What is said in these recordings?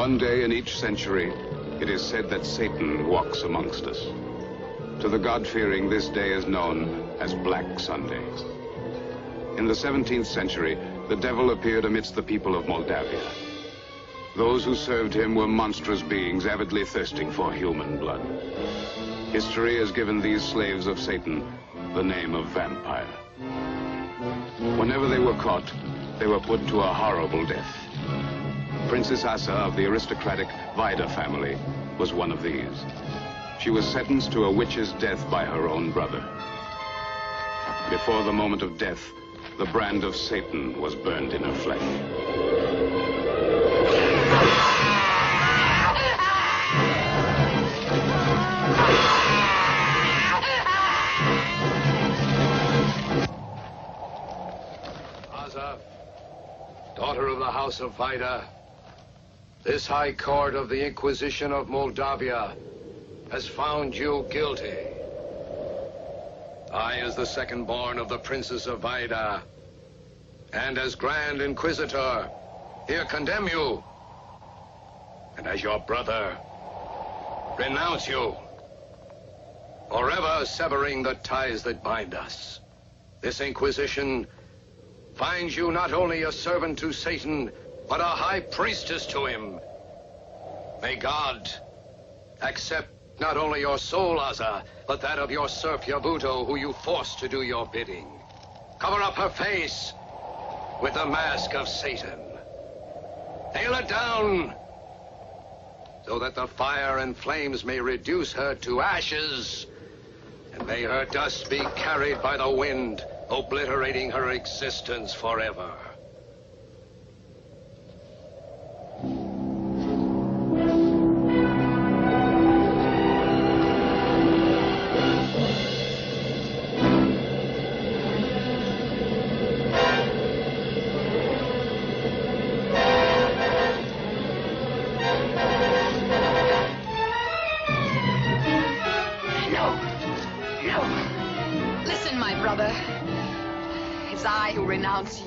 One day in each century, it is said that Satan walks amongst us. To the God-fearing, this day is known as Black Sunday. In the 17th century, the devil appeared amidst the people of Moldavia. Those who served him were monstrous beings avidly thirsting for human blood. History has given these slaves of Satan the name of vampire. Whenever they were caught, they were put to a horrible death. Princess Asa of the aristocratic Vida family was one of these. She was sentenced to a witch's death by her own brother. Before the moment of death, the brand of Satan was burned in her flesh. Asa, daughter of the House of Vida, this High Court of the Inquisition of Moldavia has found you guilty. I, as the second-born of the Princess of Vida, and as Grand Inquisitor, here condemn you. And as your brother, renounce you, forever severing the ties that bind us. This Inquisition finds you not only a servant to Satan, but a high priestess to him. May God accept not only your soul, Asa, but that of your serf Yavuto, who you forced to do your bidding. Cover up her face with the mask of Satan. Nail it down so that the fire and flames may reduce her to ashes, and may her dust be carried by the wind, obliterating her existence forever.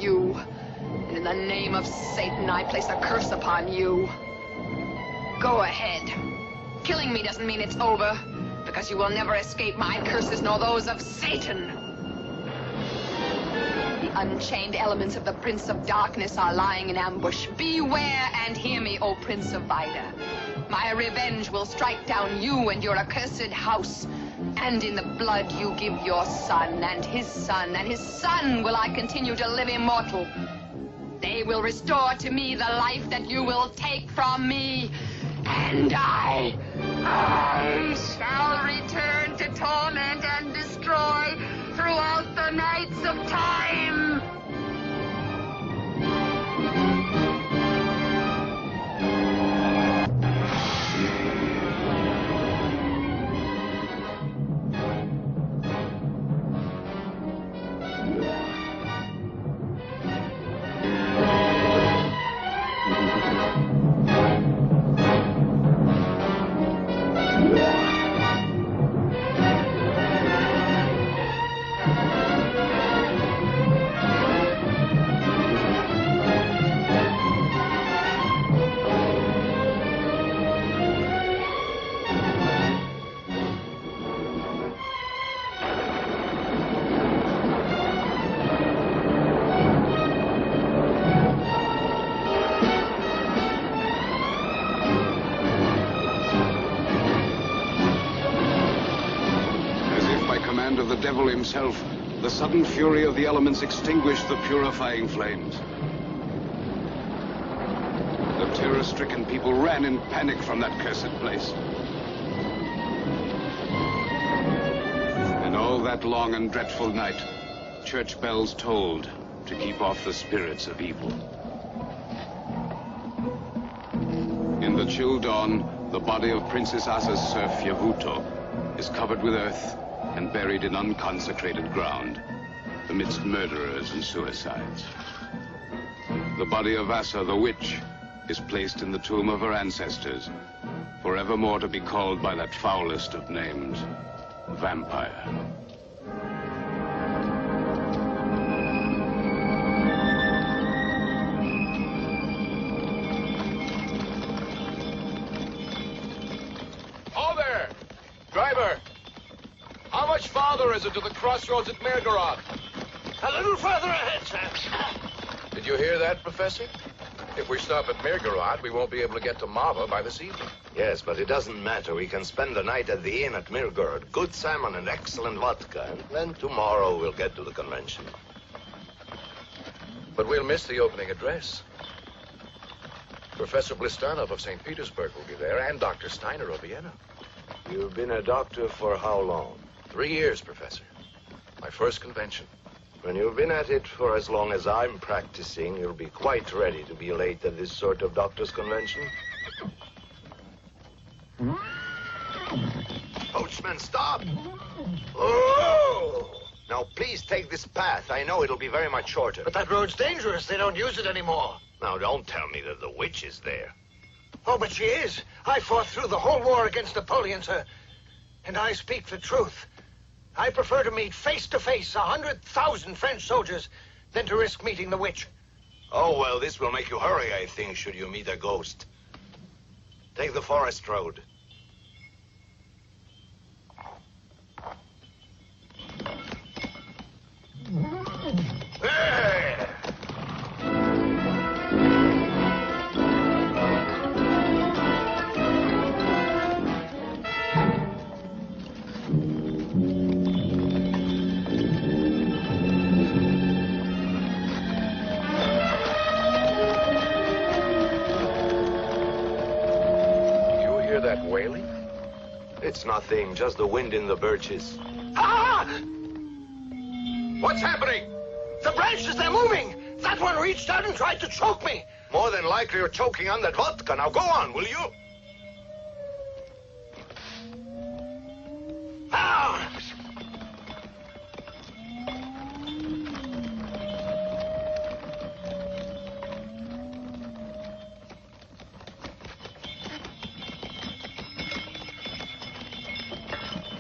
You, and in the name of Satan, I place a curse upon you. Go ahead. Killing me doesn't mean it's over, because you will never escape my curses nor those of Satan. The unchained elements of the Prince of Darkness are lying in ambush. Beware and hear me, O Prince of Vida. My revenge will strike down you and your accursed house. And in the blood you give your son, and his son will I continue to live immortal. They will restore to me the life that you will take from me, and I shall return to torment and destroy throughout the nights of time. Himself, the sudden fury of the elements extinguished the purifying flames. The terror-stricken people ran in panic from that cursed place. And all that long and dreadful night, church bells tolled to keep off the spirits of evil. In the chill dawn, the body of Princess Asa's serf Yavuto is covered with earth and buried in unconsecrated ground, amidst murderers and suicides. The body of Asa, the witch, is placed in the tomb of her ancestors, forevermore to be called by that foulest of names, vampire. Driver, how much farther is it to the crossroads at Mirgorod? A little further ahead, sir. Did you hear that, Professor? If we stop at Mirgorod, we won't be able to get to Bava by this evening. Yes, but it doesn't matter. We can spend the night at the inn at Mirgorod. Good salmon and excellent vodka. And then tomorrow we'll get to the convention. But we'll miss the opening address. Professor Blistanov of St. Petersburg will be there, and Dr. Steiner of Vienna. You've been a doctor for how long? 3 years, Professor. My first convention. When you've been at it for as long as I'm practicing, you'll be quite ready to be late at this sort of doctor's convention. Coachman, stop! Oh! Now, please take this path. I know it'll be very much shorter. But that road's dangerous. They don't use it anymore. Now, don't tell me that the witch is there. Oh, but she is. I fought through the whole war against Napoleon, sir. And I speak the truth. I prefer to meet face to face 100,000 French soldiers than to risk meeting the witch. Oh, well, this will make you hurry, I think, should you meet a ghost. Take the forest road. Hey! That wailing? It's nothing, just the wind in the birches. Ah! What's happening? The branches, they're moving! That one reached out and tried to choke me! More than likely you're choking on that vodka. Now go on, will you? Ah!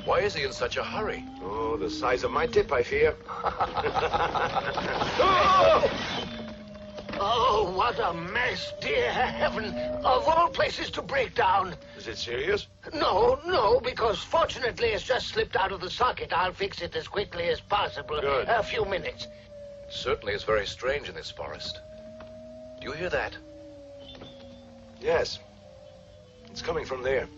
Why is he in such a hurry? Oh, the size of my tip, I fear. Oh, what a mess, dear heaven. Of all places to break down. Is it serious? No, because fortunately it's just slipped out of the socket. I'll fix it as quickly as possible. Good. A few minutes. Certainly is very strange in this forest. Do you hear that? Yes. It's coming from there.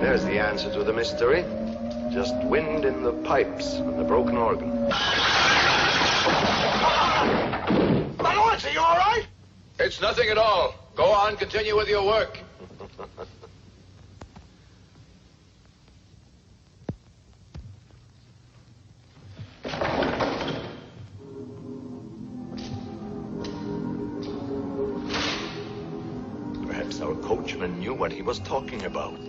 There's the answer to the mystery. Just wind in the pipes and the broken organ. Lawrence, are you all right? It's nothing at all. Go on, continue with your work. Perhaps our coachman knew what he was talking about.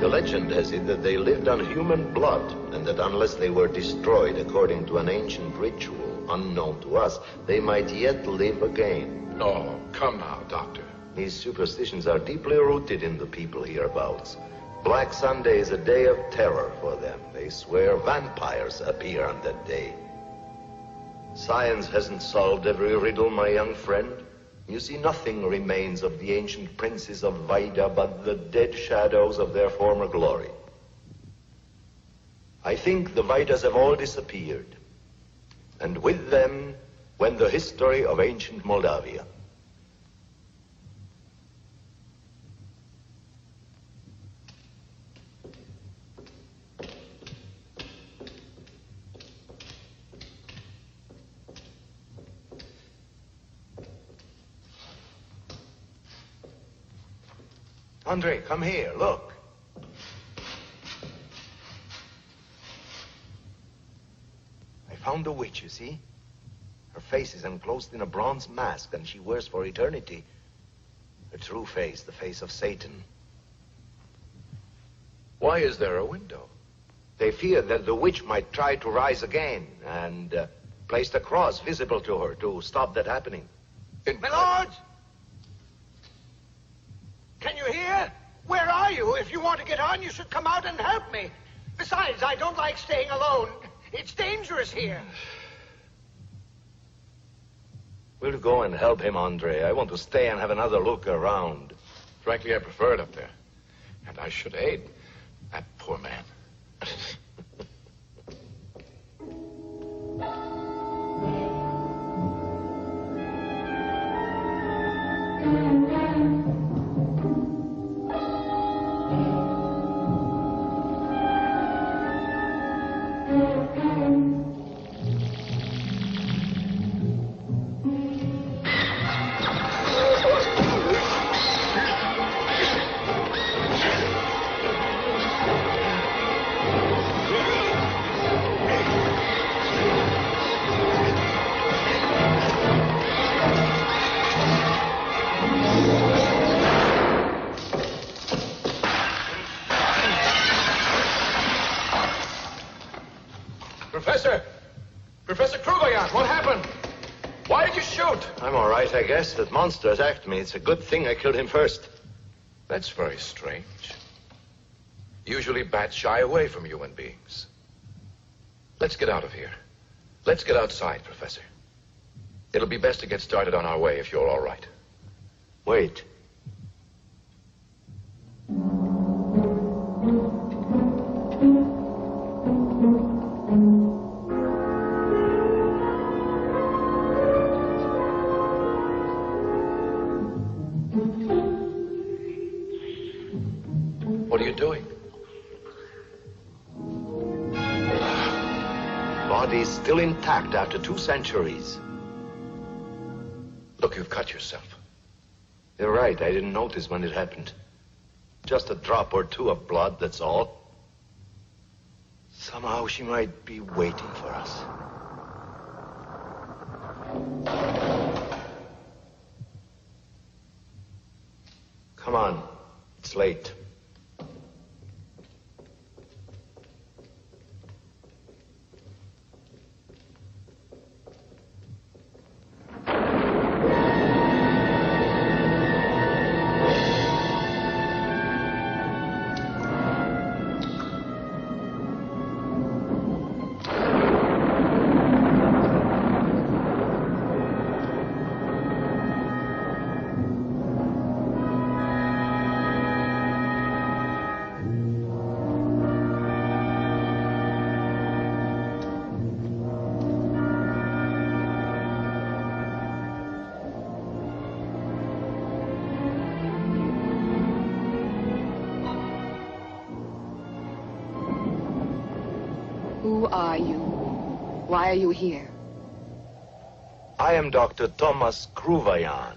Legend has it that they lived on human blood, and that unless they were destroyed according to an ancient ritual unknown to us, they might yet live again. Oh, come now, Doctor. These superstitions are deeply rooted in the people hereabouts. Black Sunday is a day of terror for them. They swear vampires appear on that day. Science hasn't solved every riddle, my young friend. You see, nothing remains of the ancient princes of Vaida but the dead shadows of their former glory. I think the Vaidas have all disappeared, and with them went the history of ancient Moldavia. Andre, come here, look. I found the witch, you see? Her face is enclosed in a bronze mask, and she wears for eternity her true face, the face of Satan. Why is there a window? They feared that the witch might try to rise again, and placed a cross visible to her to stop that happening. My lords! Can you hear? Where are you? If you want to get on, you should come out and help me. Besides, I don't like staying alone. It's dangerous here. We'll go and help him, Andre. I want to stay and have another look around. Frankly, I prefer it up there. And I should aid that poor man. Professor Kruvayan, what happened? Why did you shoot? I'm all right, I guess. That monster attacked me. It's a good thing I killed him first. That's very strange. Usually bats shy away from human beings. Let's get out of here. Let's get outside, Professor. It'll be best to get started on our way if you're all right. Wait. What are you doing? Body's still intact after 2 centuries. Look, you've cut yourself. You're right, I didn't notice when it happened. Just a drop or 2 of blood, that's all. Somehow she might be waiting for us. Come on, it's late. Who are you? Why are you here? I am Dr. Thomas Kruvayan,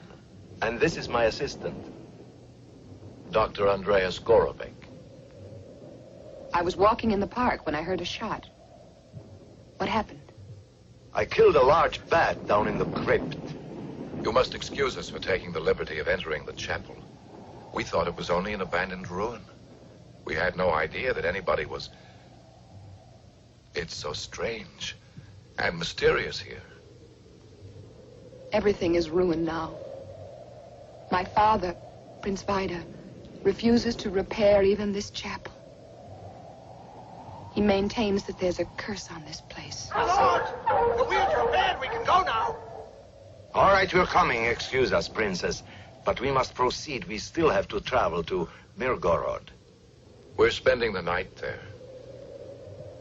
and this is my assistant. Dr. Andreas Gorovec. I was walking in the park when I heard a shot. What happened? I killed a large bat down in the crypt. You must excuse us for taking the liberty of entering the chapel. We thought it was only an abandoned ruin. We had no idea that anybody was... It's so strange and mysterious here. Everything is ruined now. My father, Prince Vaida, refuses to repair even this chapel. He maintains that there's a curse on this place. My lord, the wheels are bad. We can go now. All right, we're coming. Excuse us, Princess. But we must proceed. We still have to travel to Mirgorod. We're spending the night there.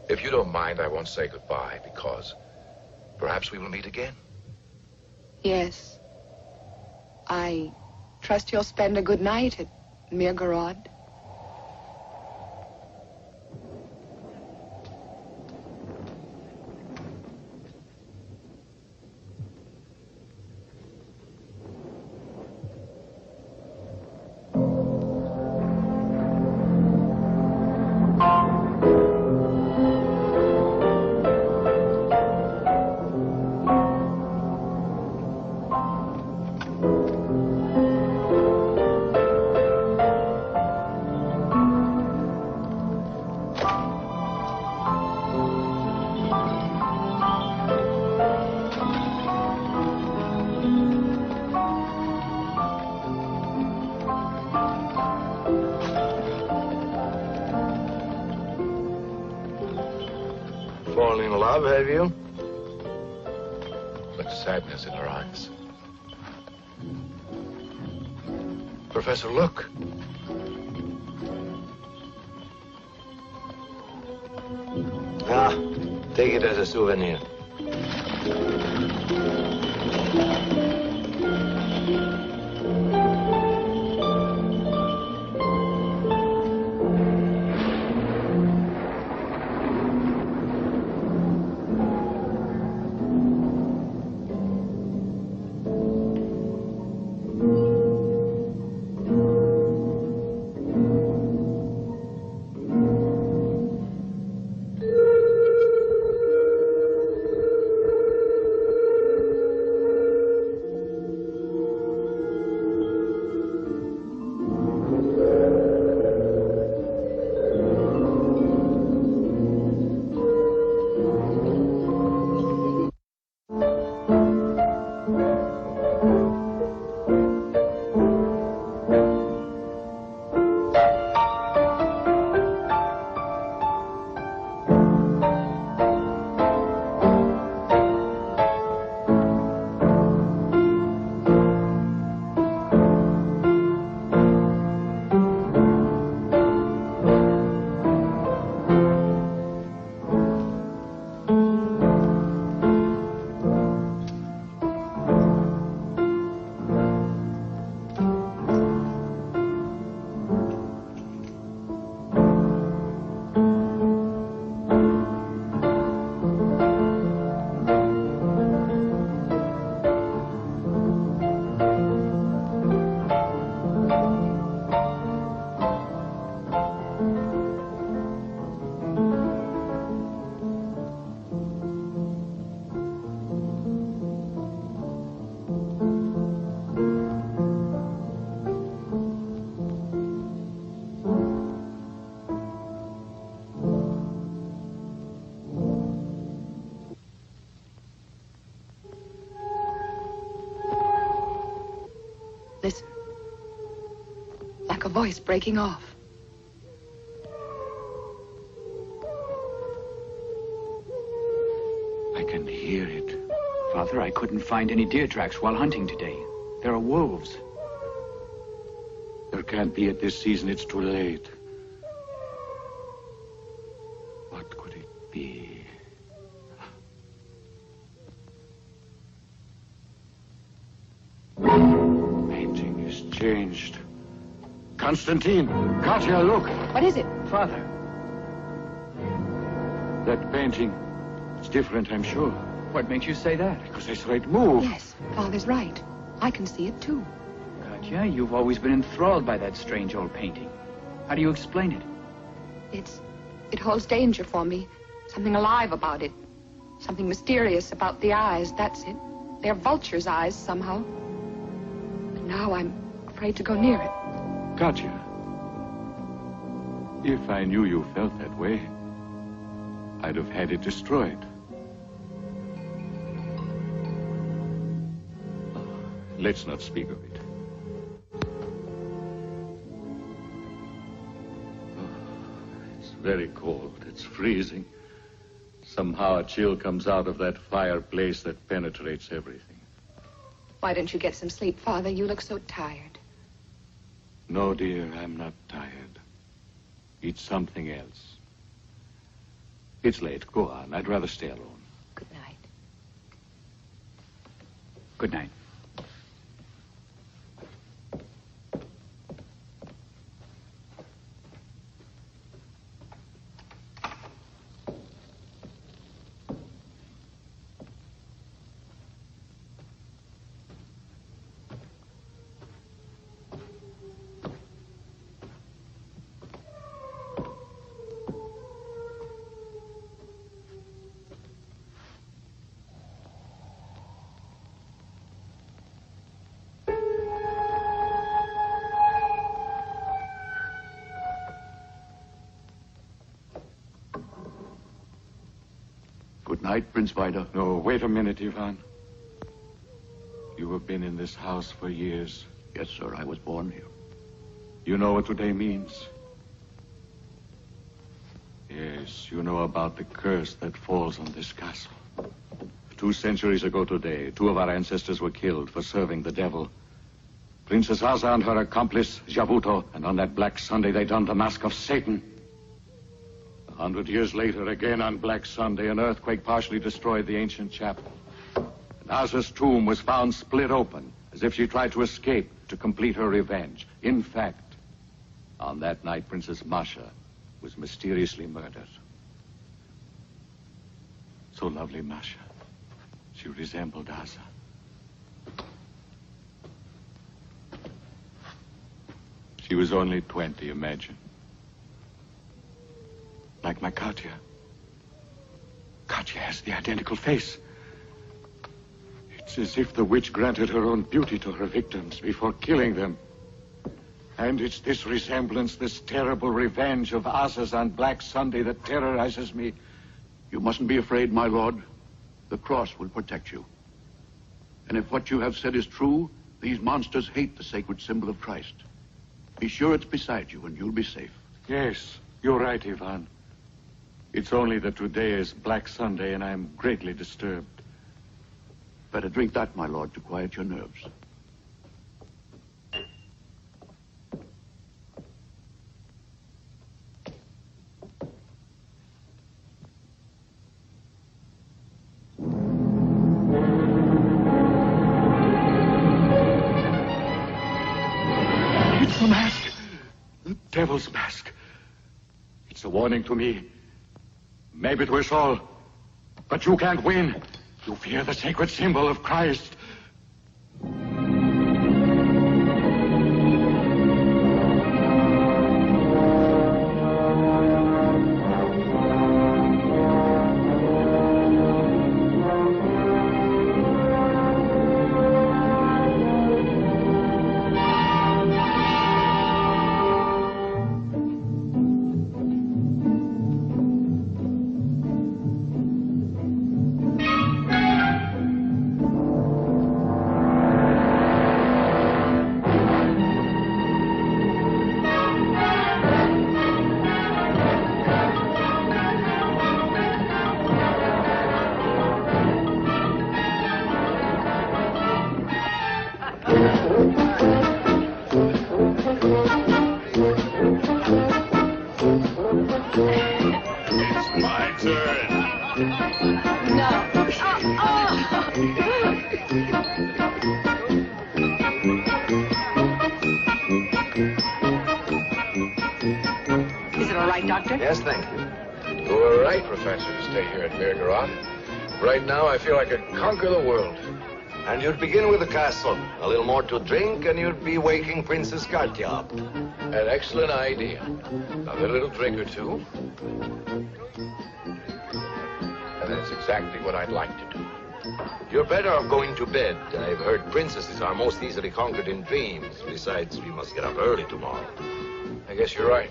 If you don't mind, I won't say goodbye, because perhaps we will meet again. Yes. I trust you'll spend a good night at Mirgorod. Fallen in love, have you? But sadness in her eyes. Professor, look. Ah, take it as a souvenir. Listen. Like a voice breaking off. I can hear it. Father, I couldn't find any deer tracks while hunting today. There are wolves. There can't be at this season. It's too late. What could it be? Painting is changed. Constantine! Katya, look! What is it? Father. That painting, it's different, I'm sure. What makes you say that? Because I saw it move. Yes, Father's right. I can see it too. Katya, you've always been enthralled by that strange old painting. How do you explain it? It holds danger for me. Something alive about it. Something mysterious about the eyes, that's it. They're vulture's eyes somehow. But now I'm afraid to go near it. Katya, if I knew you felt that way, I'd have had it destroyed. Let's not speak of it. It's very cold. It's freezing. Somehow a chill comes out of that fireplace that penetrates everything. Why don't you get some sleep, Father? You look so tired. No, dear, I'm not tired. Eat something else. It's late. Go on. I'd rather stay alone. Good night. Good night. Good night, Prince Vida. No, wait a minute, Ivan. You have been in this house for years. Yes, sir, I was born here. You know what today means? Yes, you know about the curse that falls on this castle. 2 centuries ago today, 2 of our ancestors were killed for serving the devil. Princess Asa and her accomplice, Javuto, and on that Black Sunday they donned the mask of Satan. 100 years later, again on Black Sunday, an earthquake partially destroyed the ancient chapel. And Asa's tomb was found split open, as if she tried to escape to complete her revenge. In fact, on that night, Princess Masha was mysteriously murdered. So lovely, Masha. She resembled Asa. She was only 20, imagine. Like my Katya. Katya has the identical face. It's as if the witch granted her own beauty to her victims before killing them. And it's this resemblance, this terrible revenge of Asa's on Black Sunday that terrorizes me. You mustn't be afraid, my lord. The cross will protect you. And if what you have said is true, these monsters hate the sacred symbol of Christ. Be sure it's beside you and you'll be safe. Yes, you're right, Ivan. It's only that today is Black Sunday and I'm greatly disturbed. Better drink that, my lord, to quiet your nerves. It's the mask. The devil's mask. It's a warning to me. Maybe to us all. But you can't win. You fear the sacred symbol of Christ. Yes, thank you. You were right, Professor, to stay here at Mirgorod. Right now, I feel I could conquer the world. And you'd begin with the castle. A little more to drink, and you'd be waking Princess Katya up. An excellent idea. Now, a little drink or two. And that's exactly what I'd like to do. You're better off going to bed. I've heard princesses are most easily conquered in dreams. Besides, we must get up early tomorrow. I guess you're right.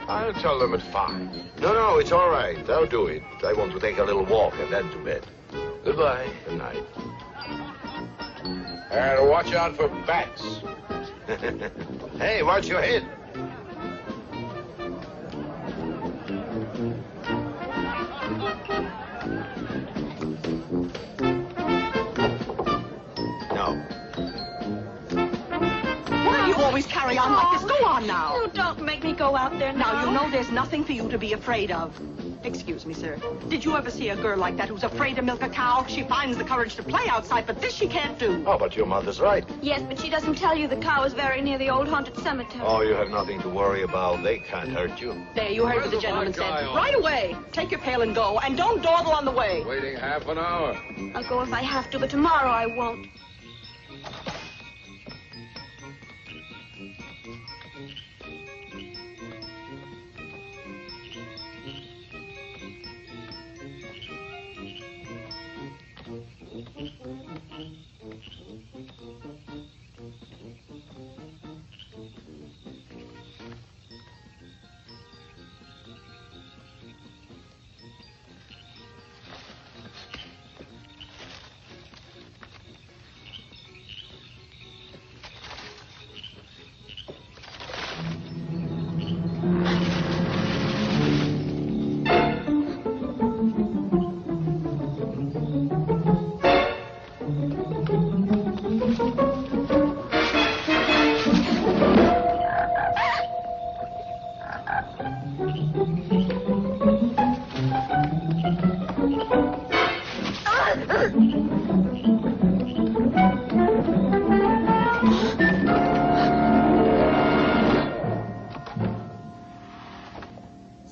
I'll tell them at 5. No, it's all right. I'll do it. I want to take a little walk and then to bed. Goodbye. Good night. And watch out for bats. Hey, watch your head. always carry on like this. Go on now. Oh, don't make me go out there now. Now, you know there's nothing for you to be afraid of. Excuse me, sir. Did you ever see a girl like that who's afraid to milk a cow? She finds the courage to play outside, but this she can't do. Oh, but your mother's right. Yes, but she doesn't tell you the cow is very near the old haunted cemetery. Oh, you have nothing to worry about. They can't hurt you. There, you heard what the gentleman said. Right away. Take your pail and go, and don't dawdle on the way. Waiting half an hour. I'll go if I have to, but tomorrow I won't.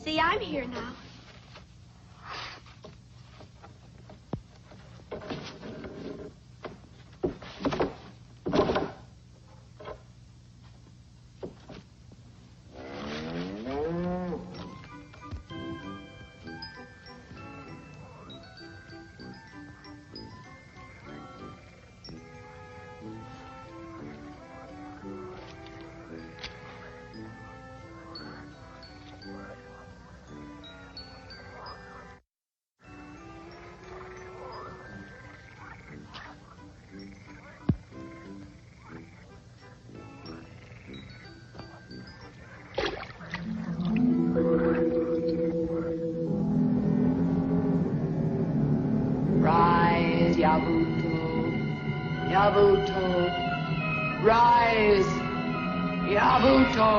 See, I'm here now. Rise, Yabuto. Yabuto. Rise, Yabuto.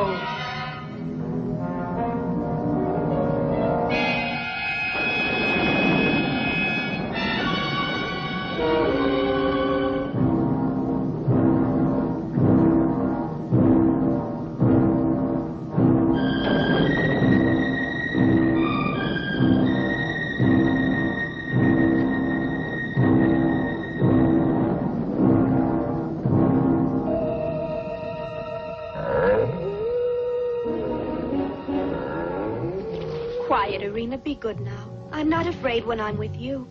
Quiet, Arena. Be good now. I'm not afraid when I'm with you.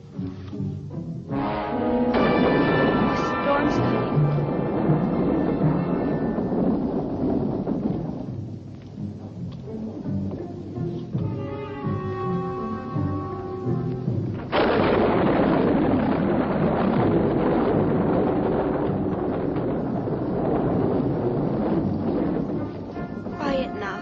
The storm's coming. Quiet now.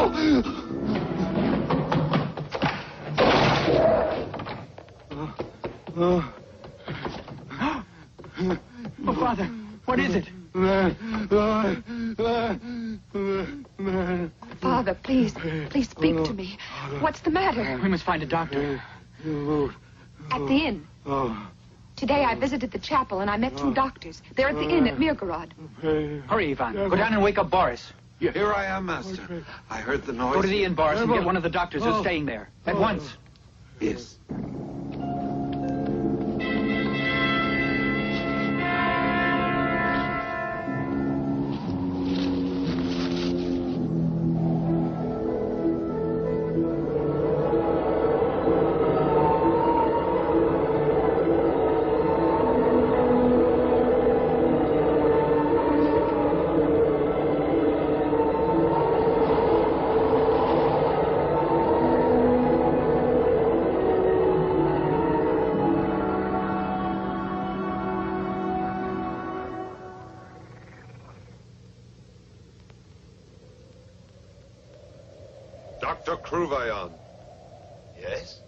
Oh, Father, what is it? Father, please speak to me. What's the matter? We must find a doctor. At the inn. Today I visited the chapel and I met 2 doctors. They're at the inn at Mirgorod. Hurry, Ivan. Go down and wake up Boris. Here I am, Master. I heard the noise. Go to the inn, Boris, and get one of the doctors who's staying there. At once. Yes. Dr. Kruvayan. Yes?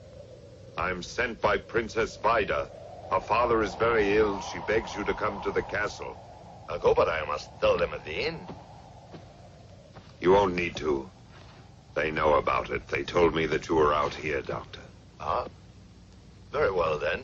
I'm sent by Princess Vida. Her father is very ill. She begs you to come to the castle. I'll go, but I must tell them at the inn. You won't need to. They know about it. They told me that you were out here, Doctor. Ah, very well then.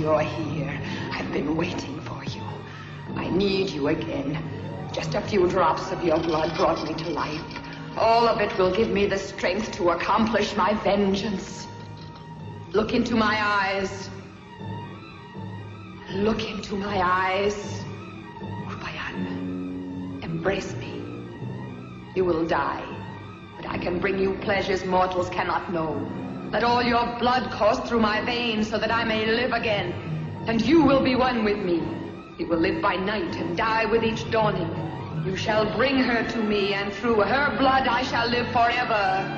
you're here. I've been waiting for you. I need you again. Just a few drops of your blood brought me to life. All of it will give me the strength to accomplish my vengeance. Look into my eyes. Look into my eyes. Upayan, embrace me. You will die, but I can bring you pleasures mortals cannot know. Let all your blood course through my veins so that I may live again. And you will be one with me. You will live by night and die with each dawning. You shall bring her to me, and through her blood I shall live forever.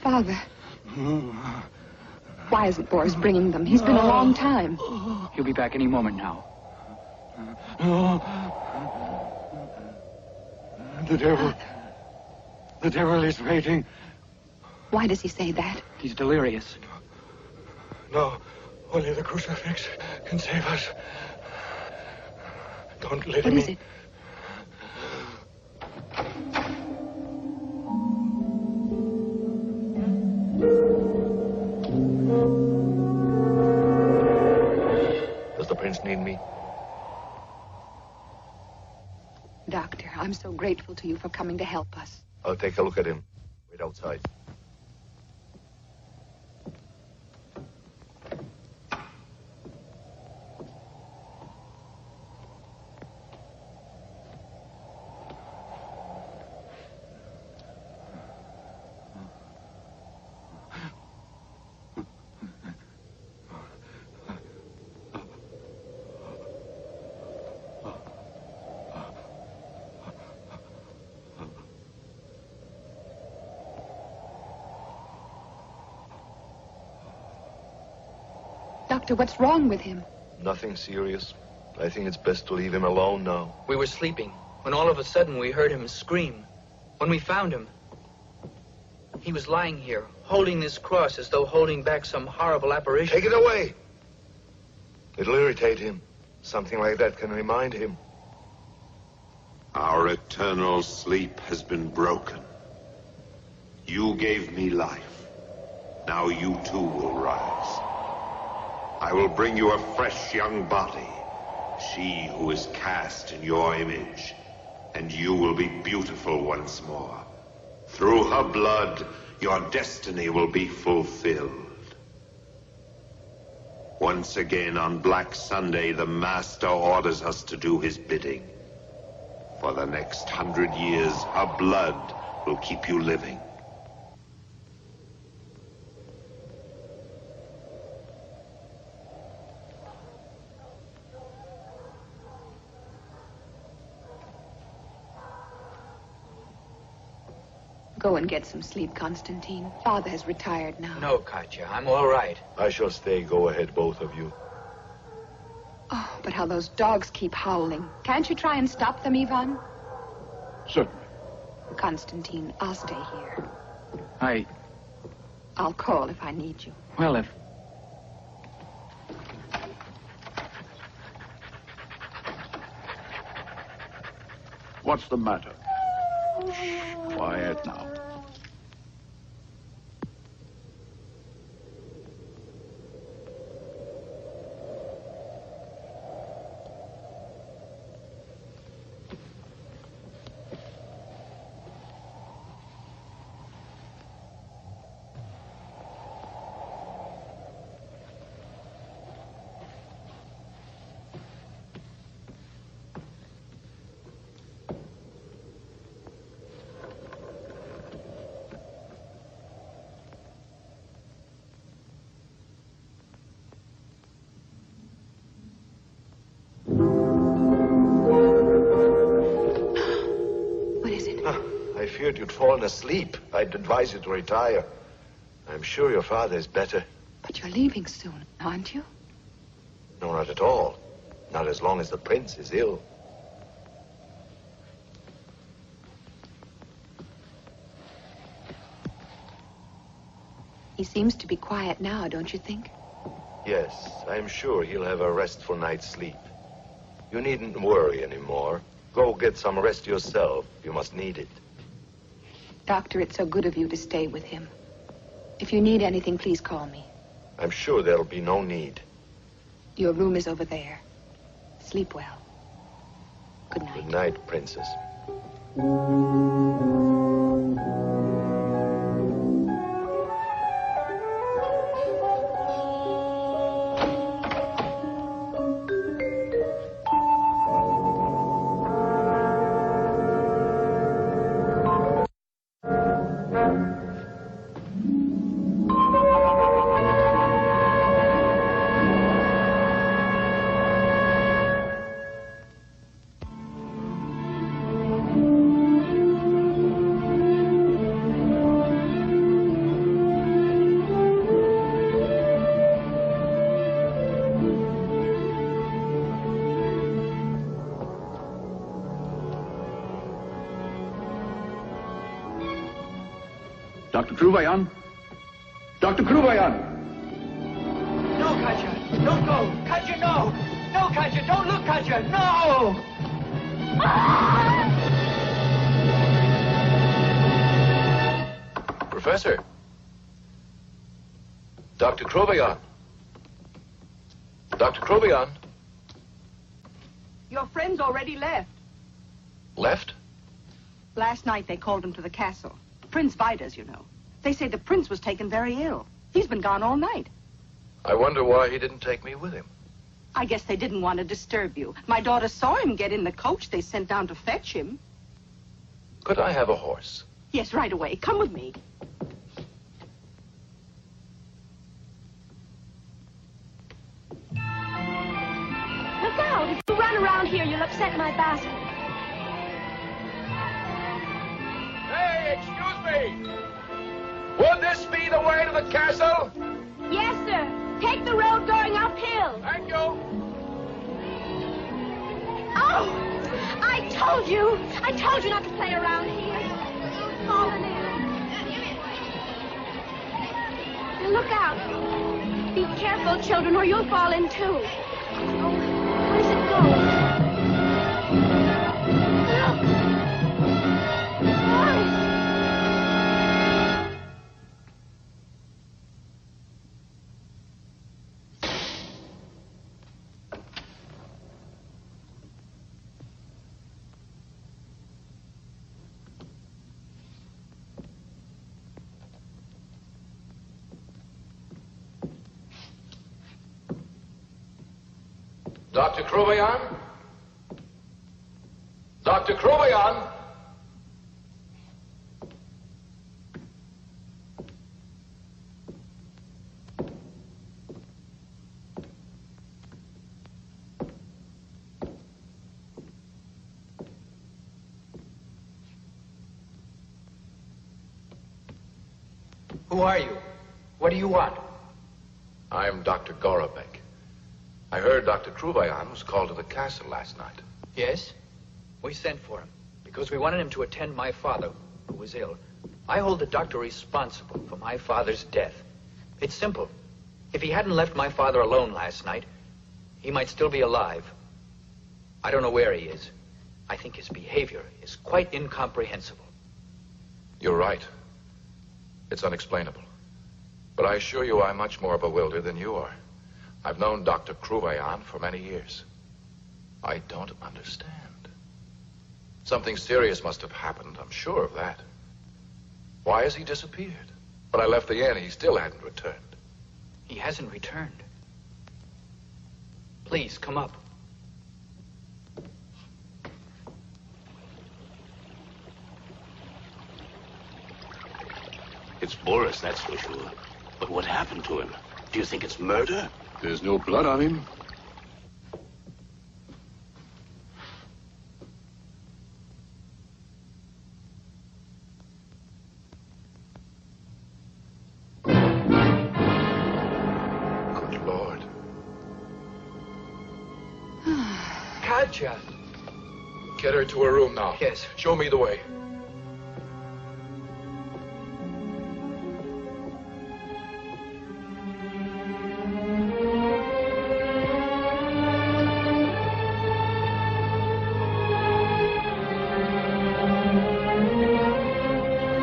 Father. Why isn't Boris bringing them? He's been a long time. He'll be back any moment now. The devil. The devil is waiting. Why does he say that? He's delirious. No, only the crucifix can save us. Don't let me. What is it? Does the prince need me? Doctor, I'm so grateful to you for coming to help us. I'll take a look at him. Wait outside. Doctor, what's wrong with him? Nothing serious. I think it's best to leave him alone now. We were sleeping when all of a sudden we heard him scream. When we found him, he was lying here, holding this cross as though holding back some horrible apparition. Take it away! It'll irritate him. Something like that can remind him. Our eternal sleep has been broken. You gave me life. Now you too will rise. I will bring you a fresh young body, she who is cast in your image, and you will be beautiful once more. Through her blood, your destiny will be fulfilled. Once again on Black Sunday, the Master orders us to do his bidding. For the next 100 years, her blood will keep you living. Go and get some sleep, Constantine. Father has retired now. No, Katya, I'm all right. I shall stay. Go ahead, both of you. Oh, but how those dogs keep howling. Can't you try and stop them, Ivan? Certainly. Constantine, I'll stay here. I'll call if I need you. Well, if... What's the matter? Quiet now. feared you'd fallen asleep. I'd advise you to retire. I'm sure your father is better. But you're leaving soon, aren't you? No, not at all. Not as long as the prince is ill. He seems to be quiet now, don't you think? Yes, I'm sure he'll have a restful night's sleep. You needn't worry anymore. Go get some rest yourself. You must need it. Doctor, it's so good of you to stay with him. If you need anything, please call me. I'm sure there'll be no need. Your room is over there. Sleep well. Good night. Good night, Princess. Dr. Kruvayan? Dr. Kruvayan! No, Katya! Don't go! Katya, no! No, Katya! Don't look, Katya! No! Professor. Dr. Kruvayan. Dr. Kruvayan. Your friends already left. Left? Last night they called him to the castle. Prince Vida's, you know. They say the prince was taken very ill. He's been gone all night. I wonder why he didn't take me with him. I guess they didn't want to disturb you. My daughter saw him get in the coach they sent down to fetch him. Could I have a horse? Yes, right away. Come with me. Look out! If you run around here, you'll upset my basket. Hey, excuse me! Would this be the way to the castle? Yes, sir. Take the road going uphill. Thank you. Oh! I told you! I told you not to play around here. You've fallen in. Now look out. Be careful, children, or you'll fall in too. Oh, where's it going? Look! Boys! Dr. Kruvayan? Dr. Kruvayan? Who are you? What do you want? I'm Dr. Gorobek. I heard Dr. Kruvayan was called to the castle last night. Yes? We sent for him because we wanted him to attend my father, who was ill. I hold the doctor responsible for my father's death. It's simple. If he hadn't left my father alone last night, he might still be alive. I don't know where he is. I think his behavior is quite incomprehensible. You're right. It's unexplainable. But I assure you I'm much more bewildered than you are. I've known Dr. Kruvayan for many years. I don't understand. Something serious must have happened, I'm sure of that. Why has he disappeared? When I left the inn, he still hadn't returned. He hasn't returned. Please, come up. It's Boris, that's for sure. But what happened to him? Do you think it's murder? There's no blood on him. Katja. Get her to her room now. Yes. Show me the way.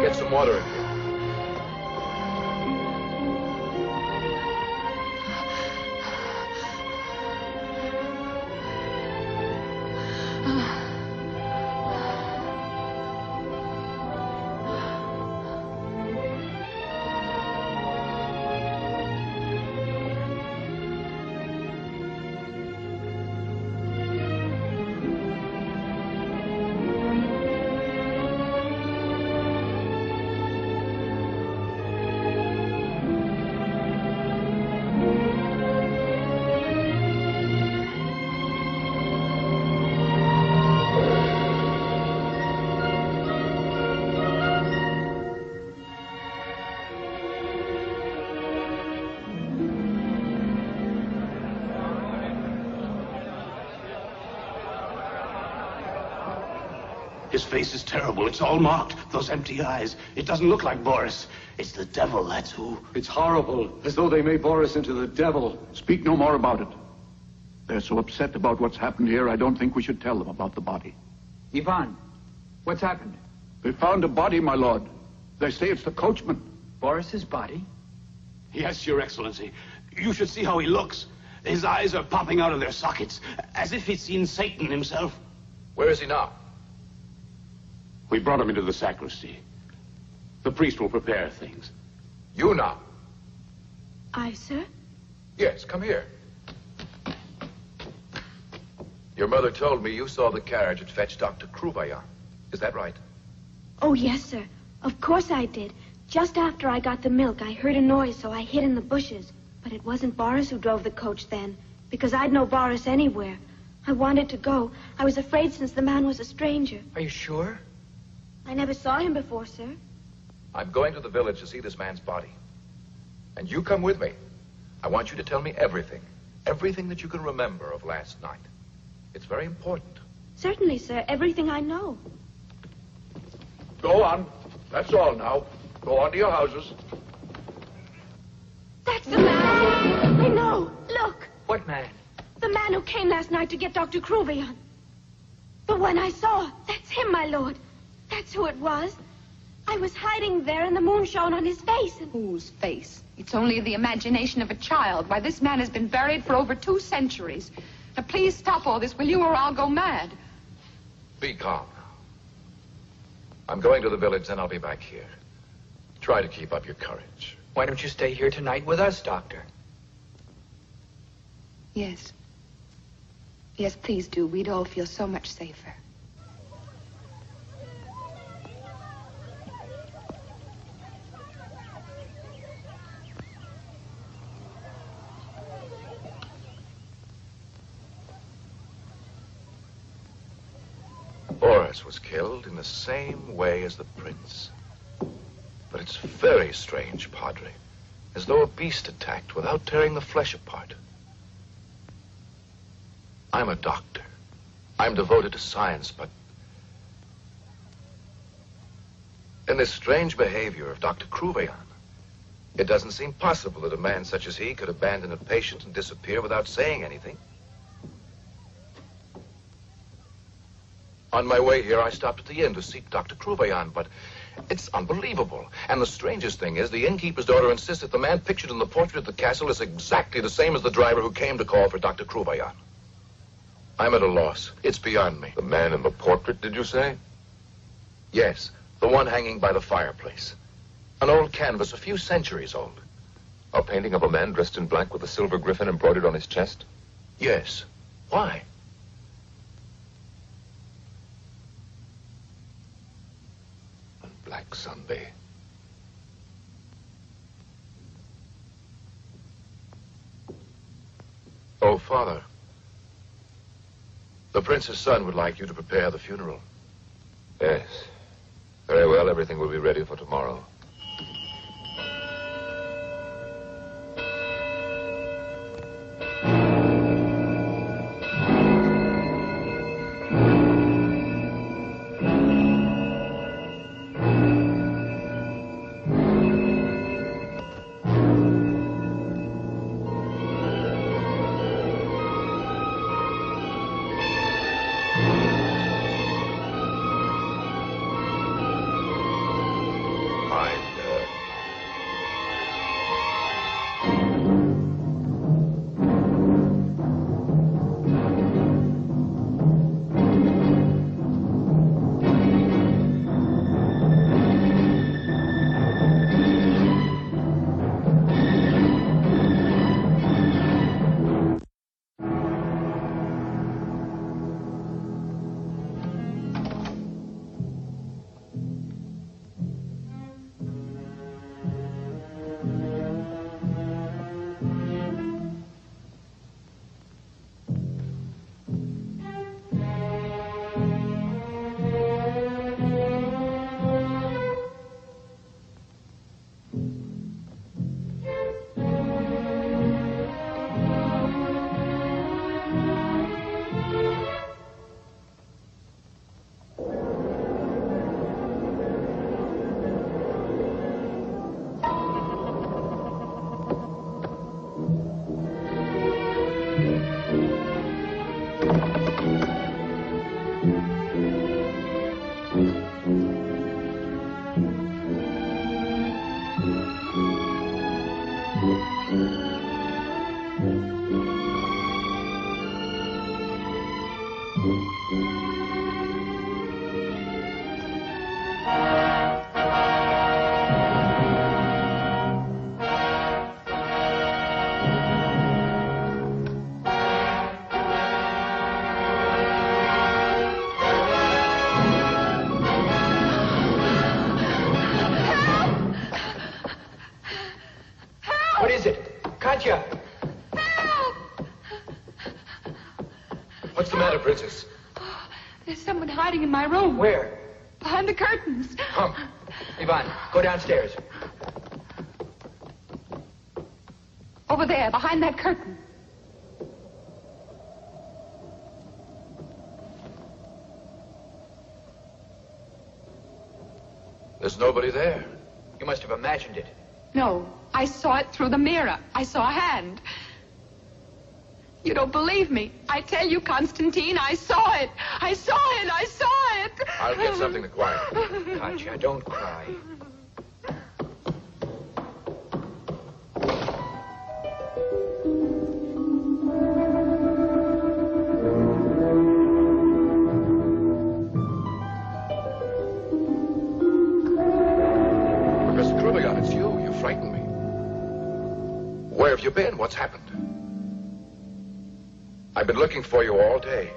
Get some water in here. His face is terrible. It's all marked. Those empty eyes. It doesn't look like Boris. It's the devil, that's who. It's horrible, as though they made Boris into the devil. Speak no more about it. They're so upset about what's happened here, I don't think we should tell them about the body. Ivan, what's happened? They found a body, my lord. They say it's the coachman. Boris's body? Yes, Your Excellency. You should see how he looks. His eyes are popping out of their sockets, as if he'd seen Satan himself. Where is he now? We brought him into the sacristy. The priest will prepare things. You now. I, sir? Yes, come here. Your mother told me you saw the carriage that fetched Dr. Kruvayan. Is that right? Oh, yes, sir. Of course I did. Just after I got the milk, I heard a noise, so I hid in the bushes. But it wasn't Boris who drove the coach then, because I'd know Boris anywhere. I wanted to go. I was afraid since the man was a stranger. Are you sure? I never saw him before, sir. I'm going to the village to see this man's body. And you come with me. I want you to tell me everything. Everything that you can remember of last night. It's very important. Certainly, sir. Everything I know. Go on. That's all now. Go on to your houses. That's the man! I know! Look! What man? The man who came last night to get Dr. Kruvayan. The one I saw. That's him, my lord. That's who it was. I was hiding there and the moon shone on his face and... Whose face? It's only the imagination of a child. Why, this man has been buried for over 2 centuries. Now, please stop all this, will you, or I'll go mad. Be calm now. I'm going to the village, then I'll be back here. Try to keep up your courage. Why don't you stay here tonight with us, Doctor? Yes. Yes, please do. We'd all feel so much safer. Boris was killed in the same way as the prince. But it's very strange, Padre. As though a beast attacked without tearing the flesh apart. I'm a doctor. I'm devoted to science, but... in this strange behavior of Dr. Kruvayan, it doesn't seem possible that a man such as he could abandon a patient and disappear without saying anything. On my way here, I stopped at the inn to seek Dr. Kruvayan, but it's unbelievable. And the strangest thing is, the innkeeper's daughter insists that the man pictured in the portrait at the castle is exactly the same as the driver who came to call for Dr. Kruvayan. I'm at a loss. It's beyond me. The man in the portrait, did you say? Yes, the one hanging by the fireplace. An old canvas, a few centuries old. A painting of a man dressed in black with a silver griffin embroidered on his chest? Yes. Why? Black Sunday. Oh, Father. The prince's son would like you to prepare the funeral. Yes. Very well, everything will be ready for tomorrow. What is it? Katya! What's the matter, Princess? There's someone hiding in my room. Where? Behind the curtains. Come. Ivan, go downstairs. Over there, behind that curtain. There's nobody there. You must have imagined it. No, I saw it through the mirror. I saw a hand. You don't believe me. I tell you, Constantine, I saw it. I saw it. I saw it. I'll get something to quiet you. Katya, don't cry. Professor Kruvagan, it's you. You frightened me. Where have you been? What's happened? I've been looking for you all day.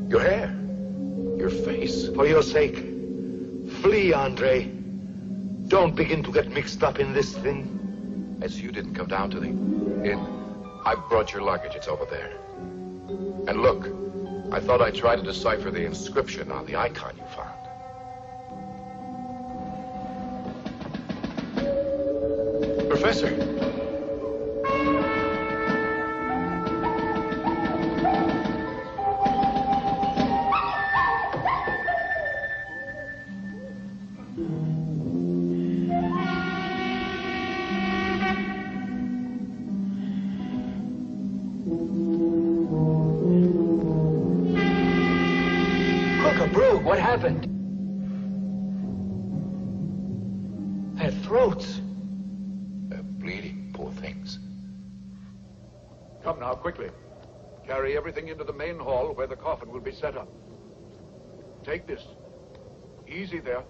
Your hair. Your face. For your sake, flee, Andre. Don't begin to get mixed up in this thing. As you didn't come down to the inn, I brought your luggage. It's over there. And look, I thought I'd try to decipher the inscription on the icon you found. Professor! What happened? Their throats. They're bleeding, poor things. Come now, quickly. Carry everything into the main hall where the coffin will be set up. Take this. Easy there.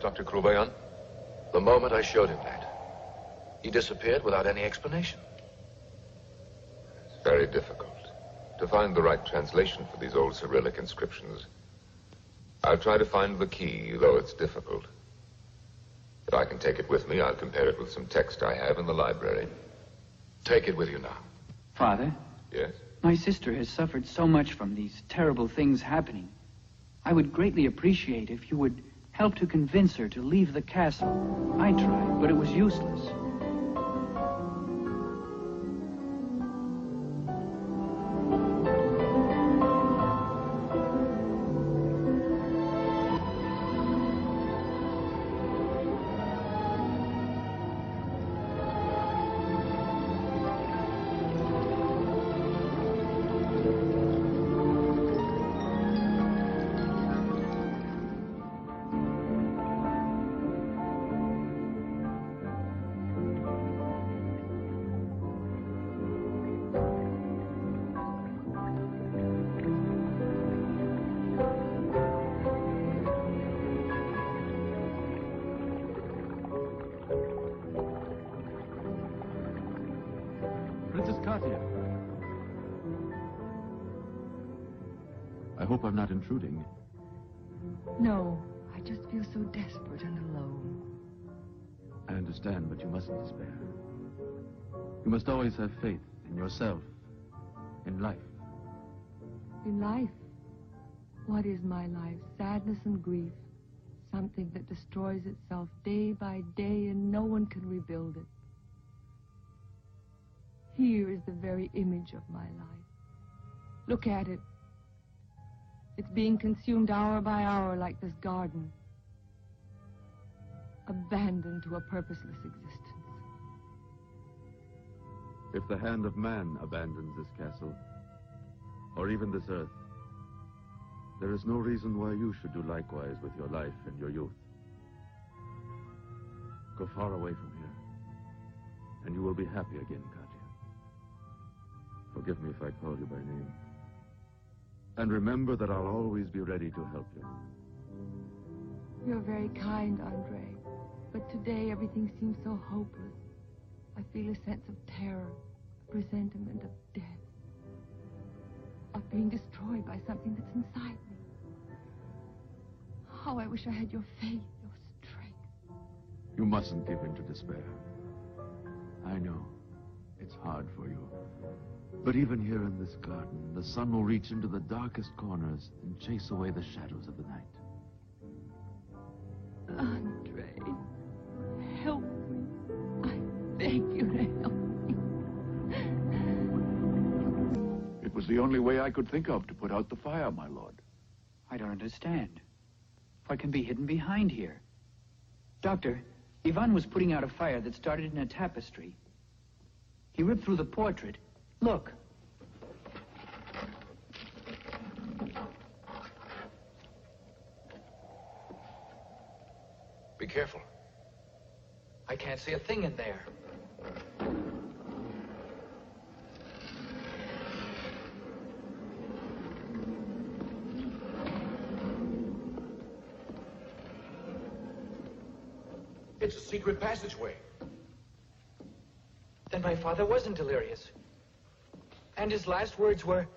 Dr. Kruvagan? The moment I showed him that, he disappeared without any explanation. It's very difficult to find the right translation for these old Cyrillic inscriptions. I'll try to find the key, though it's difficult. If I can take it with me, I'll compare it with some text I have in the library. Take it with you now. Father? Yes? My sister has suffered so much from these terrible things happening. I would greatly appreciate if you would help to convince her to leave the castle. I tried, but it was useless. I hope I'm not intruding. No, I just feel so desperate and alone. I understand, but you mustn't despair. You must always have faith in yourself, in life. In life? What is my life? Sadness and grief. Something that destroys itself day by day and no one can rebuild it. Here is the very image of my life. Look at it. It's being consumed hour by hour like this garden. Abandoned to a purposeless existence. If the hand of man abandons this castle, or even this earth, there is no reason why you should do likewise with your life and your youth. Go far away from here, and you will be happy again, Katya. Forgive me if I call you by name. And remember that I'll always be ready to help you. You're very kind, Andre. But today everything seems so hopeless. I feel a sense of terror, a presentiment of death. Of being destroyed by something that's inside me. How I wish I had your faith, your strength. You mustn't give in to despair. I know. It's hard for you. But even here in this garden, the sun will reach into the darkest corners and chase away the shadows of the night. Andre, help me. I beg you to help me. It was the only way I could think of to put out the fire, my lord. I don't understand. What can be hidden behind here? Doctor, Ivan was putting out a fire that started in a tapestry. He ripped through the portrait. Look. Be careful. I can't see a thing in there. It's a secret passageway. Then my father wasn't delirious. And his last words were,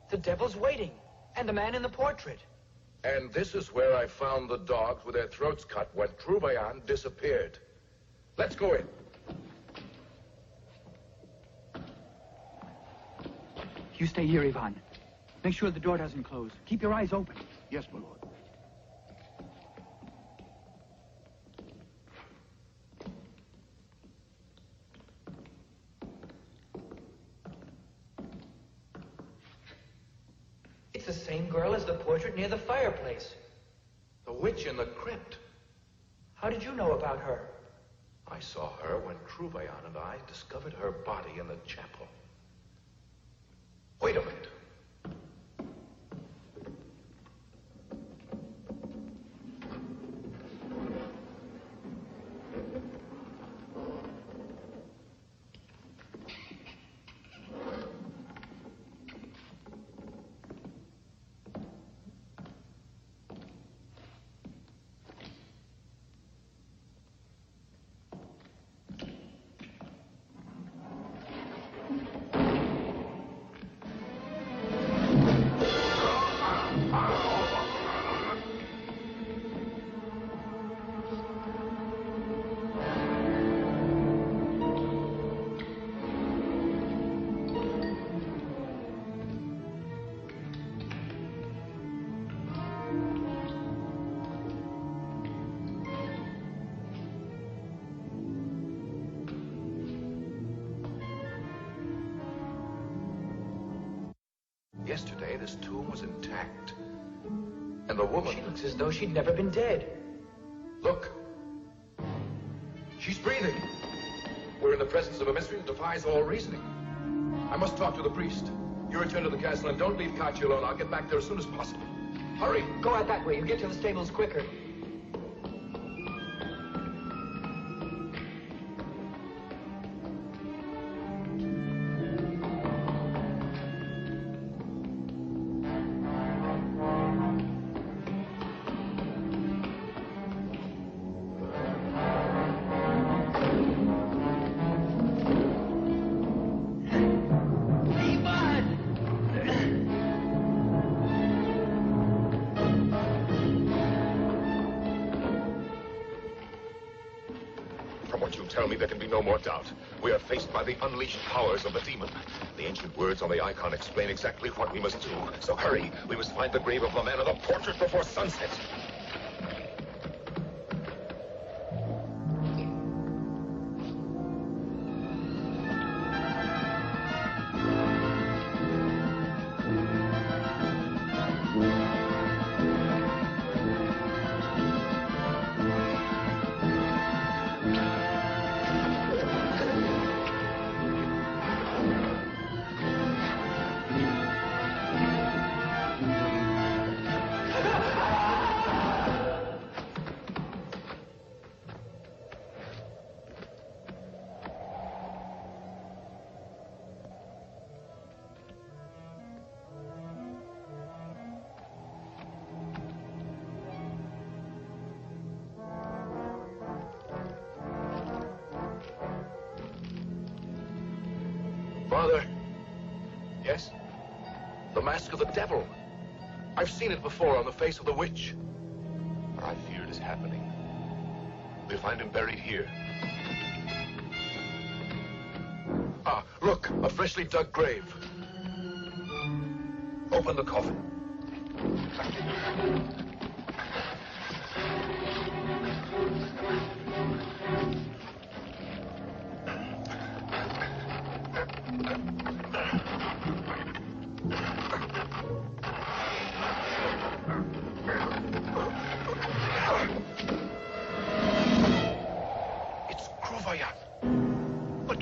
"The devil's waiting," and the man in the portrait. And this is where I found the dogs with their throats cut when Truvayan disappeared. Let's go in. You stay here, Ivan. Make sure the door doesn't close. Keep your eyes open. Yes, my lord. It's the same girl as the portrait near the fireplace. The witch in the crypt. How did you know about her? I saw her when Truvayan and I discovered her body in the chapel. Wait a minute. Yesterday, this tomb was intact. And the woman... She looks as though she'd never been dead. Look. She's breathing. We're in the presence of a mystery that defies all reasoning. I must talk to the priest. You return to the castle and don't leave Katya alone. I'll get back there as soon as possible. Hurry. Go out that way. You'll get to the stables quicker. tell me there can be no more doubt. We are faced by the unleashed powers of the demon. The ancient words on the icon explain exactly what we must do. So hurry. We must find the grave of the man of the portrait before sunset. Father. Yes? The mask of the devil. I've seen it before on the face of the witch. What I feared is happening. We'll find him buried here. Ah, look, a freshly dug grave. Open the coffin.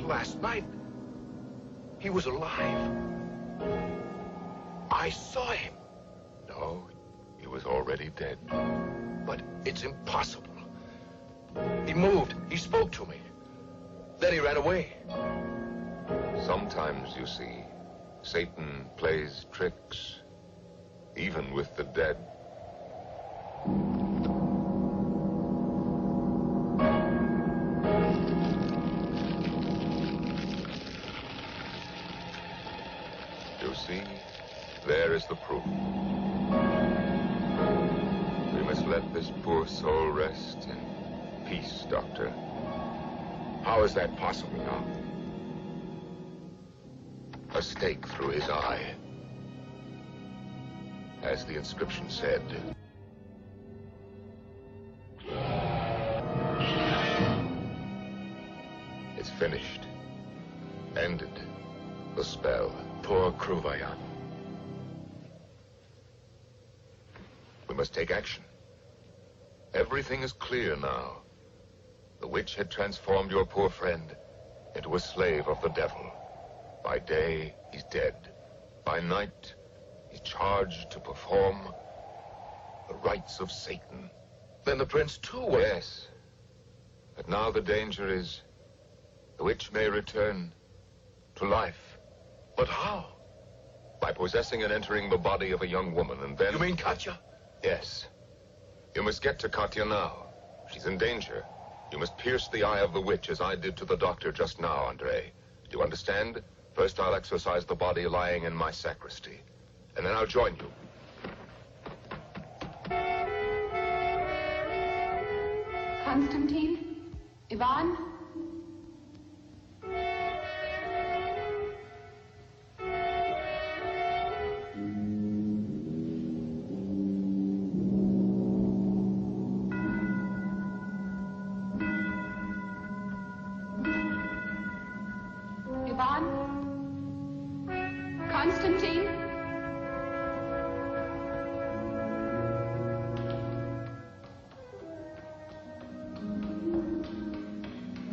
Last night, he was alive. I saw him. No, he was already dead. But it's impossible. He moved. He spoke to me. Then he ran away. Sometimes, you see, Satan plays tricks, even with the dead. See, there is the proof. We must let this poor soul rest in peace, Doctor. How is that possible now? A stake through his eye. As the inscription said. It's finished. Ended. The spell. Poor Kruvayan. We must take action. Everything is clear now. The witch had transformed your poor friend into a slave of the devil. By day, he's dead. By night, he's charged to perform the rites of Satan. Then the prince too was... Yes. But now the danger is the witch may return to life. But how? By possessing and entering the body of a young woman, and then... You mean Katya? Yes. You must get to Katya now. She's in danger. You must pierce the eye of the witch, as I did to the doctor just now, Andre. Do you understand? First, I'll exorcise the body lying in my sacristy. And then I'll join you. Constantine? Ivan? Constantine?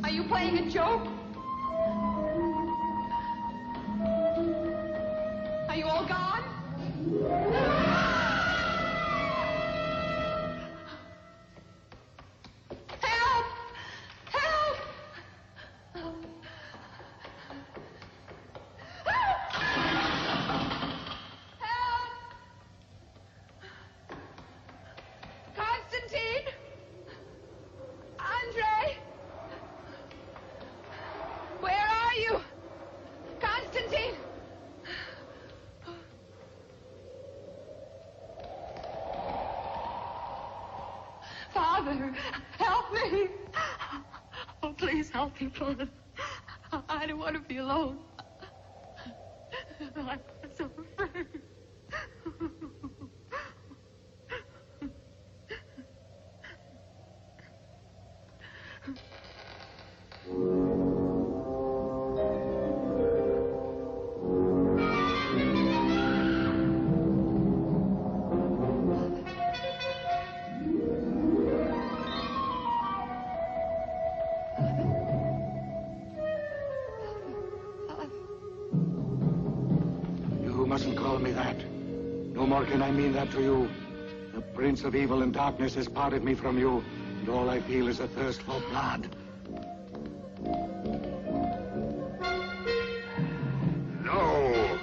Are you playing a joke? Are you all gone? Help! Help! Constantine! Andre! Where are you? Constantine! Father, help me! Oh, Please help me, Father. I don't want to be alone. I'm so afraid. You mustn't call me that. No more can I mean that to you. The Prince of Evil and Darkness has parted me from you, and all I feel is a thirst for blood. No!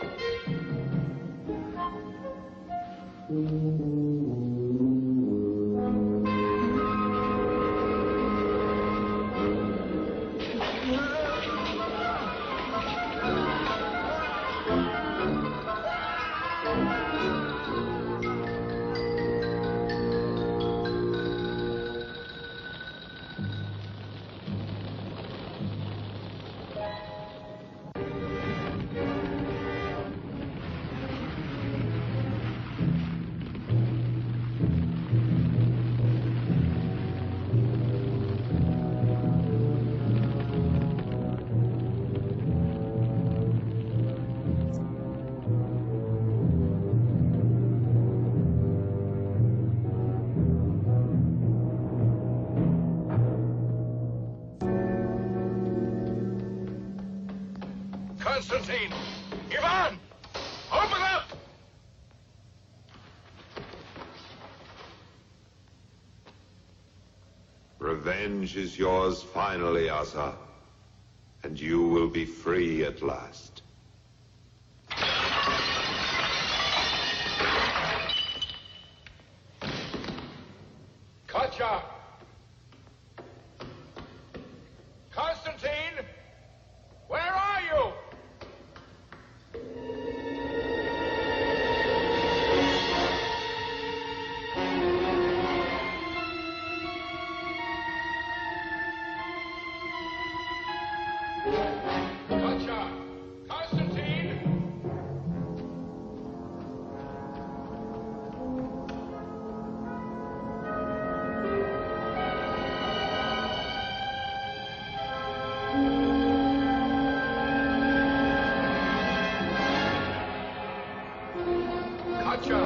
Constantine! Ivan! Open up! Revenge is yours finally, Asa. And you will be free at last. Katya! Constantine! Where are you? Katya! Constantine! Katya!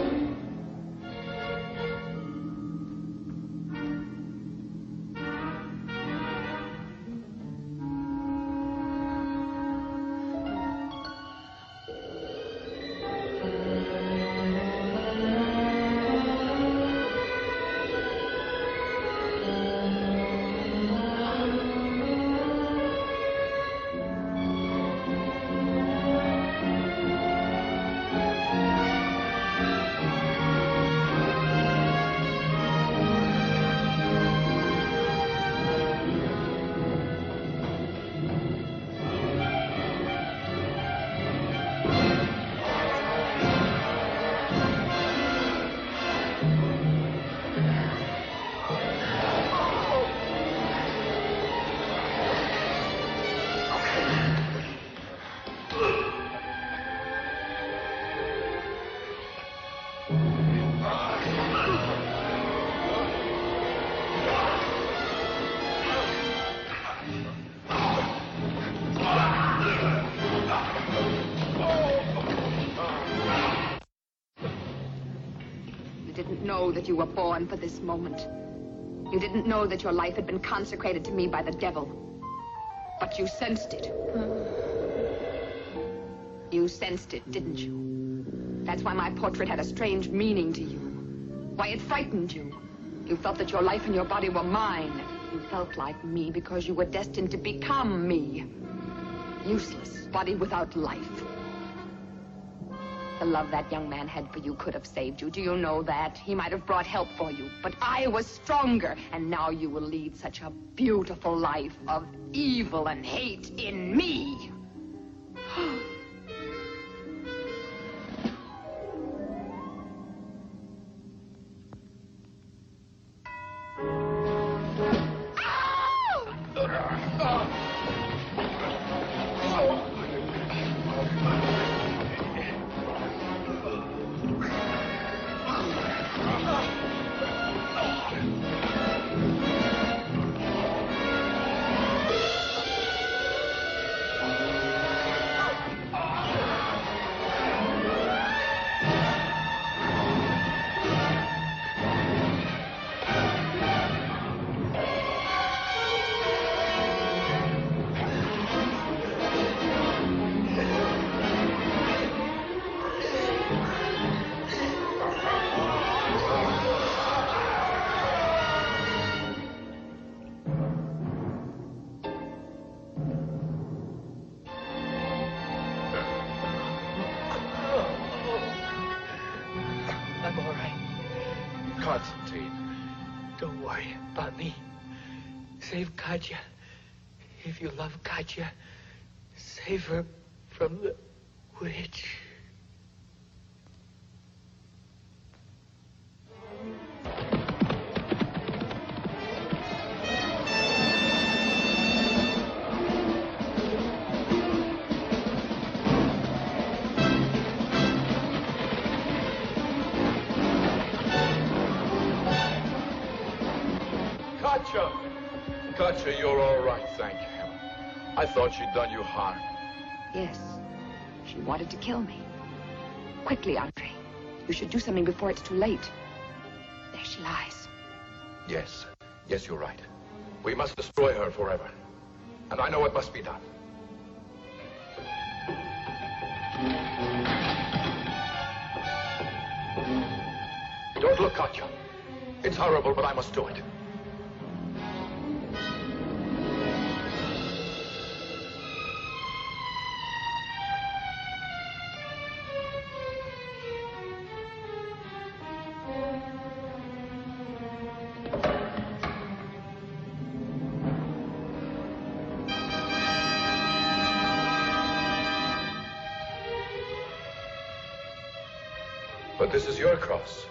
You didn't know that you were born for this moment. You didn't know that your life had been consecrated to me by the devil. But you sensed it. You sensed it, didn't you? That's why my portrait had a strange meaning to you. Why it frightened you. You felt that your life and your body were mine. You felt like me because you were destined to become me. Useless, body without life. The love that young man had for you could have saved you. Do you know that? He might have brought help for you. But I was stronger. And now you will lead such a beautiful life of evil and hate in me. Constantine. Don't worry about me. Save Katya. If you love Katya, save her from the witch. Katya, you're all right, thank heaven. I thought she'd done you harm. Yes. She wanted to kill me. Quickly, Andre. You should do something before it's too late. There she lies. Yes. Yes, you're right. We must destroy her forever. And I know what must be done. Don't look, Katya. It's horrible, but I must do it. But this is your cross.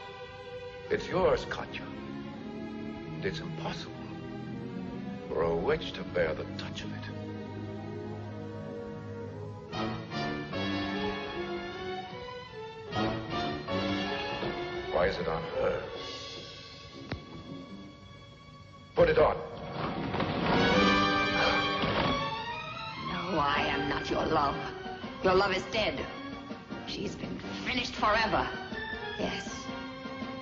It's yours, Katya. And it's impossible for a witch to bear the touch of it. Why is it on her? Put it on. No, I am not your love. Your love is dead. She's been finished forever. Yes.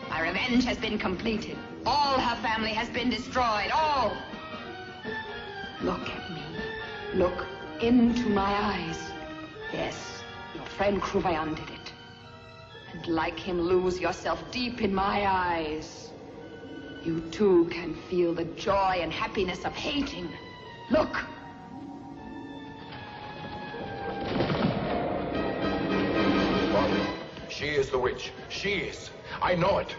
My revenge has been completed. All her family has been destroyed. All. Look at me. Look into my eyes. Yes, your friend Crouvaillon did it. And like him, lose yourself deep in my eyes. You too can feel the joy and happiness of hating. Look. She is the witch. She is. I know it.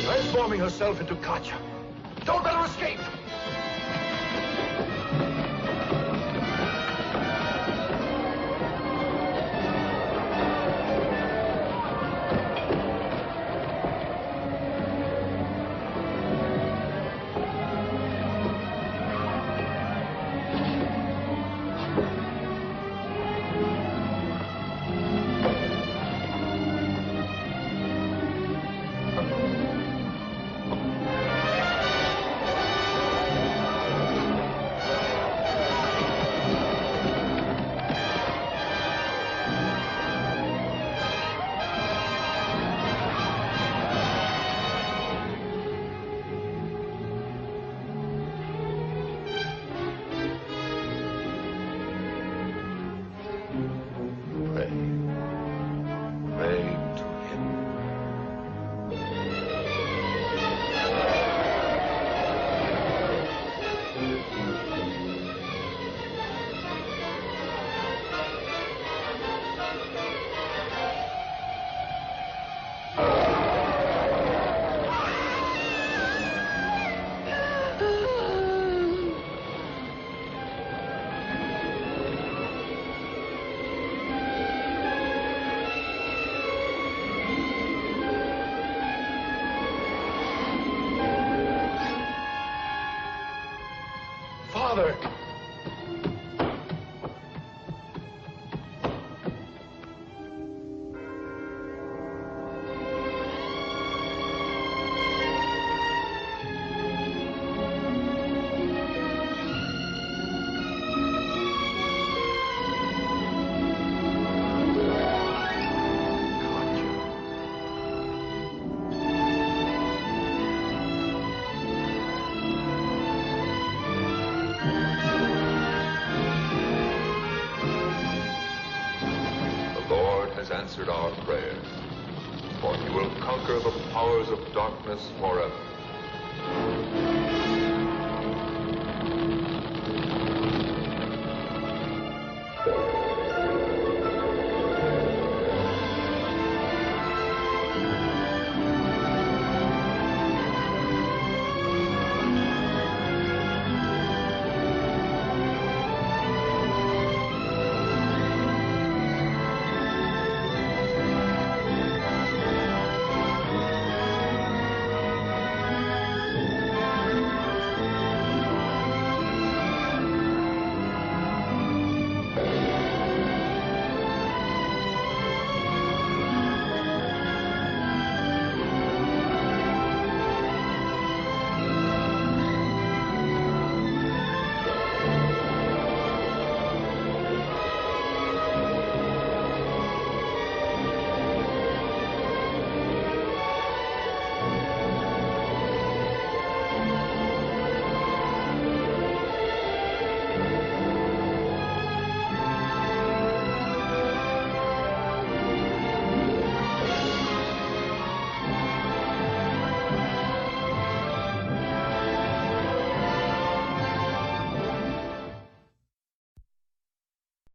Transforming herself into Katya. Don't let her escape! Father! Answered our prayer, for he will conquer the powers of darkness forever.